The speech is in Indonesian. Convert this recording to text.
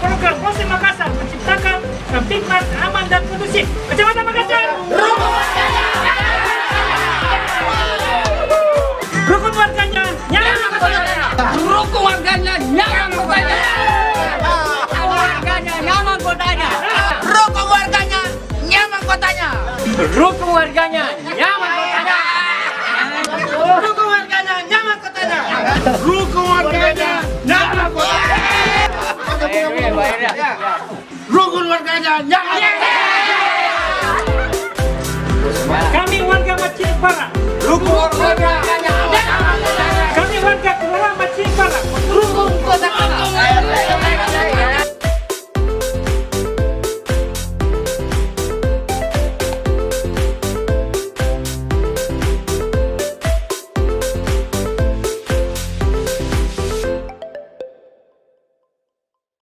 program Polsek Makassar menciptakan Kamtipmas aman dan kondusif. Kecamatan Makassar. Rukun warganya nyaman kotanya. Rukun warganya nyaman kotanya. Warganya nyaman kotanya. Rukun warganya nyaman kotanya. Rukun warganya nyaman kotanya. Rukun warganya nyaman kotanya. Rukun warganya nyaman kotanya. Rukun warganya nyaman. Kami warga Maccini Para. Rukun warganya nyaman. Kami warga Juara Maccini Para. Rukun kota.